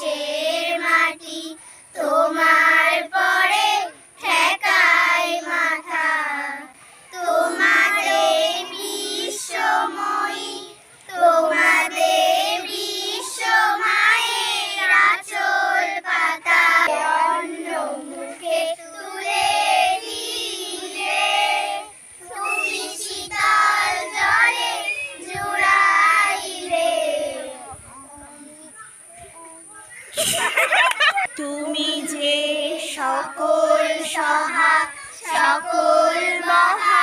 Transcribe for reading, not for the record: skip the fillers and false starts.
দেশের মাটি তোমার পরে ঠেকায় মাথা। তোমাদের বিশ্বময়ী, তোমাদের বিশ্ব মায়ের আঁচল পাতা অন্য মুখে তুলে দিলে তুমি শীতল জলে জুড়াইলে। তুমি যে সকল সহা সকল মহা